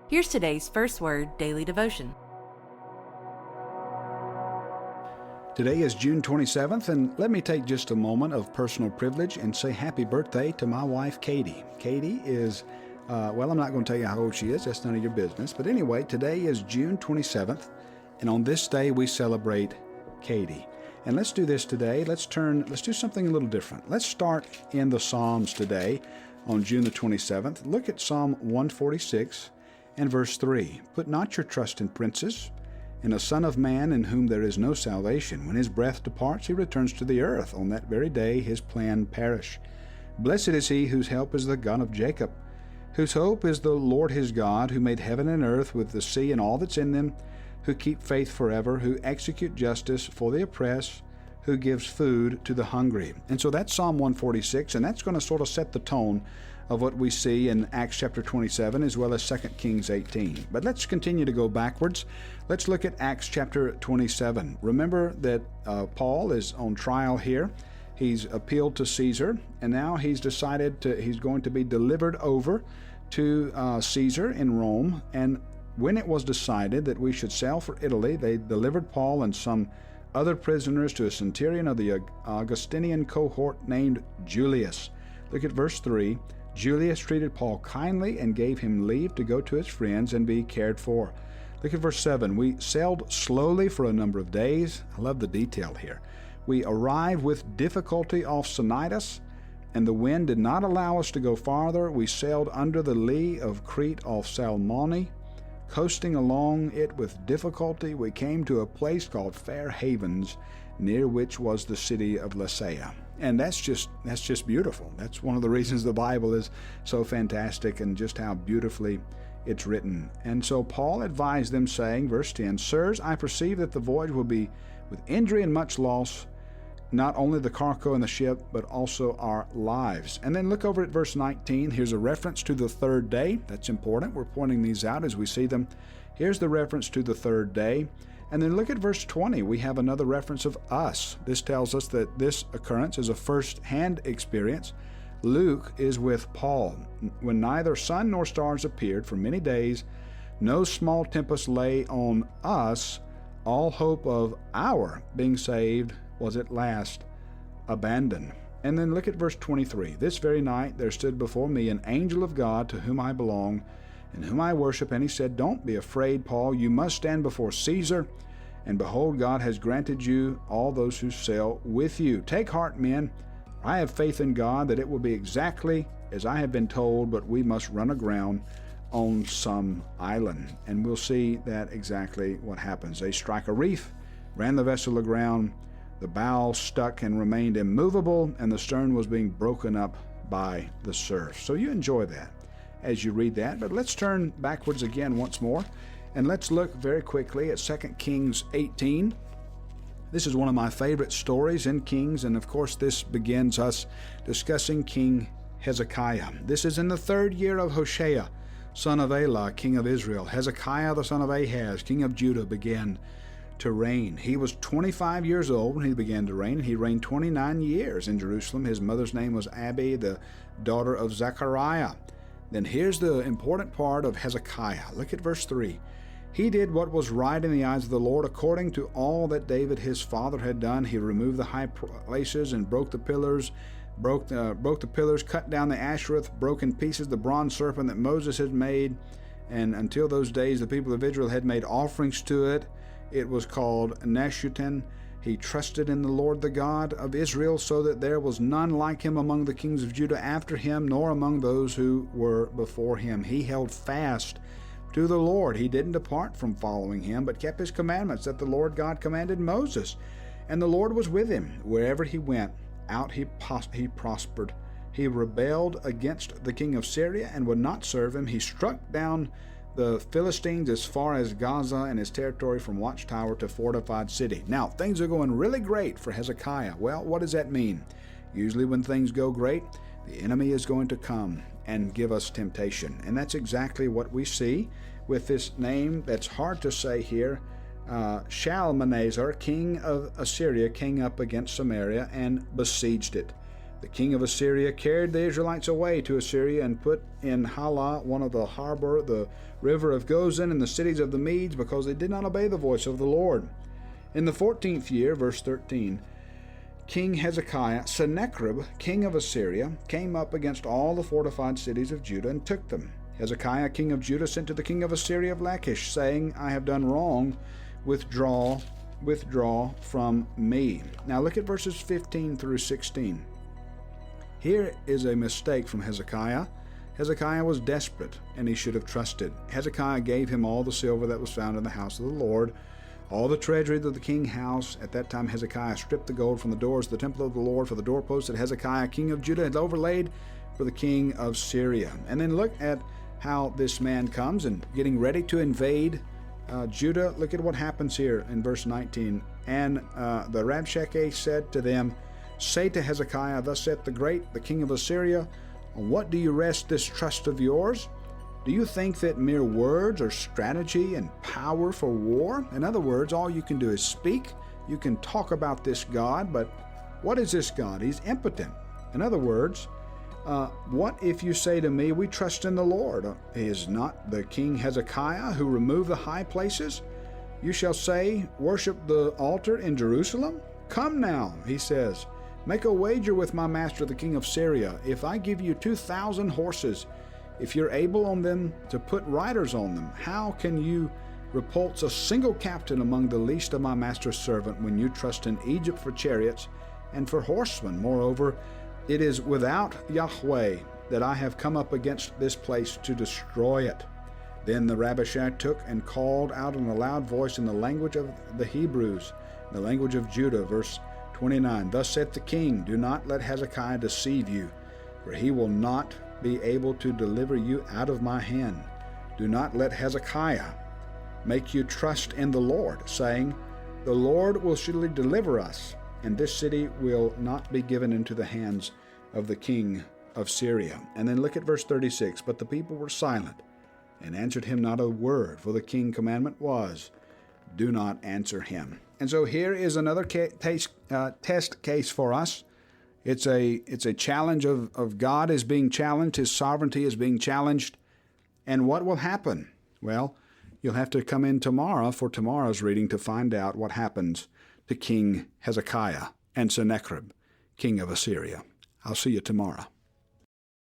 Here's today's First Word Daily Devotion. Today is June 27th, and let me take just a moment of personal privilege and say happy birthday to my wife, Katie. Katie is, I'm not going to tell you how old she is. That's none of your business. But anyway, today is June 27th, and on this day we celebrate Katie. And let's do this today. Let's do something a little different. Let's start in the Psalms today on June the 27th. Look at Psalm 146 and verse 3. Put not your trust in princes, in a son of man in whom there is no salvation. When his breath departs, he returns to the earth. On that very day his plan perish. Blessed is he whose help is the God of Jacob, whose hope is the Lord his God, who made heaven and earth with the sea and all that's in them, who keep faith forever, who execute justice for the oppressed, who gives food to the hungry. And so that's Psalm 146, and that's going to sort of set the tone of what we see in Acts chapter 27 as well as 2 Kings 18. But let's continue to go backwards. Let's look at Acts chapter 27. Remember that Paul is on trial here. He's appealed to Caesar, and now he's going to be delivered over to Caesar in Rome. And when it was decided that we should sail for Italy, they delivered Paul and some other prisoners to a centurion of the Augustinian cohort named Julius. Look at verse 3. Julius treated Paul kindly and gave him leave to go to his friends and be cared for. Look at verse 7. We sailed slowly for a number of days. I love the detail here. We arrived with difficulty off Cnidus, and the wind did not allow us to go farther. We sailed under the lee of Crete off Salmone. Coasting along it with difficulty, we came to a place called Fair Havens, near which was the city of Lasea. And that's just beautiful. That's one of the reasons the Bible is so fantastic, and just how beautifully it's written. And so Paul advised them, saying, verse 10, Sirs, I perceive that the voyage will be with injury and much loss, not only the cargo and the ship, but also our lives. And then look over at verse 19. Here's a reference to the third day. That's important. We're pointing these out as we see them. Here's the reference to the third day. And then look at verse 20. We have another reference of us. This tells us that this occurrence is a first-hand experience. Luke is with Paul. When neither sun nor stars appeared for many days, no small tempest lay on us, all hope of our being saved was at last abandoned. And then look at verse 23. This very night there stood before me an angel of God to whom I belong and whom I worship. And he said, Don't be afraid, Paul. You must stand before Caesar. And behold, God has granted you all those who sail with you. Take heart, men. I have faith in God that it will be exactly as I have been told, but we must run aground on some island. And we'll see that exactly what happens. They strike a reef, ran the vessel aground. The bow stuck and remained immovable, and the stern was being broken up by the surf. So you enjoy that as you read that. But let's turn backwards again once more, and let's look very quickly at 2 Kings 18. This is one of my favorite stories in Kings, and of course this begins us discussing King Hezekiah. This is in the third year of Hoshea, son of Elah, king of Israel. Hezekiah, the son of Ahaz, king of Judah, began to reign. He was 25 years old when he began to reign, and he reigned 29 years in Jerusalem. His mother's name was Abi, the daughter of Zechariah. Then here's the important part of Hezekiah. Look at verse 3. He did what was right in the eyes of the Lord, according to all that David his father had done. He removed the high places and broke the pillars, cut down the Ashereth, broke in pieces the bronze serpent that Moses had made. And until those days, the people of Israel had made offerings to it. It was called Neshutin. He trusted in the Lord, the God of Israel, so that there was none like him among the kings of Judah after him, nor among those who were before him. He held fast to the Lord. He didn't depart from following him, but kept his commandments that the Lord God commanded Moses. And the Lord was with him. Wherever he went, out he prospered. He rebelled against the king of Syria and would not serve him. He struck down the Philistines as far as Gaza and his territory, from watchtower to fortified city. Now, things are going really great for Hezekiah. Well, what does that mean? Usually when things go great, the enemy is going to come and give us temptation. And that's exactly what we see with this name that's hard to say here. Shalmaneser, king of Assyria, came up against Samaria and besieged it. The king of Assyria carried the Israelites away to Assyria and put in Halah, one of the harbor, the river of Gozan, and the cities of the Medes, because they did not obey the voice of the Lord. In the 14th year, verse 13, King Hezekiah, Sennacherib, king of Assyria, came up against all the fortified cities of Judah and took them. Hezekiah, king of Judah, sent to the king of Assyria of Lachish, saying, I have done wrong, withdraw from me. Now look at verses 15 through 16. Here is a mistake from Hezekiah. Hezekiah was desperate, and he should have trusted. Hezekiah gave him all the silver that was found in the house of the Lord, all the treasury of the king's house. At that time Hezekiah stripped the gold from the doors of the temple of the Lord, for the doorposts that Hezekiah, king of Judah, had overlaid for the king of Syria. And then look at how this man comes and getting ready to invade Judah. Look at what happens here in verse 19. And the Rabshakeh said to them, Say to Hezekiah, Thus saith the great, the king of Assyria, On what do you rest this trust of yours? Do you think that mere words are strategy and power for war? In other words, all you can do is speak. You can talk about this God, but what is this God? He's impotent. In other words, what if you say to me, We trust in the Lord? Is not the king Hezekiah who removed the high places? You shall say, Worship the altar in Jerusalem? Come now, he says, make a wager with my master the king of Syria. If I give you 2,000 horses, if you're able on them to put riders on them, how can you repulse a single captain among the least of my master's servant when you trust in Egypt for chariots and for horsemen? Moreover, it is without Yahweh that I have come up against this place to destroy it. Then the Rabshakeh took and called out in a loud voice in the language of the Hebrews, the language of Judah, verse 29, Thus saith the king, Do not let Hezekiah deceive you, for he will not be able to deliver you out of my hand. Do not let Hezekiah make you trust in the Lord, saying, The Lord will surely deliver us, and this city will not be given into the hands of the king of Syria. And then look at verse 36. But the people were silent, and answered him not a word, for the king's commandment was, Do not answer him. And so here is another test case for us. It's a challenge of God is being challenged, His sovereignty is being challenged. And what will happen? Well, you'll have to come in tomorrow for tomorrow's reading to find out what happens to King Hezekiah and Sennacherib, king of Assyria. I'll see you tomorrow.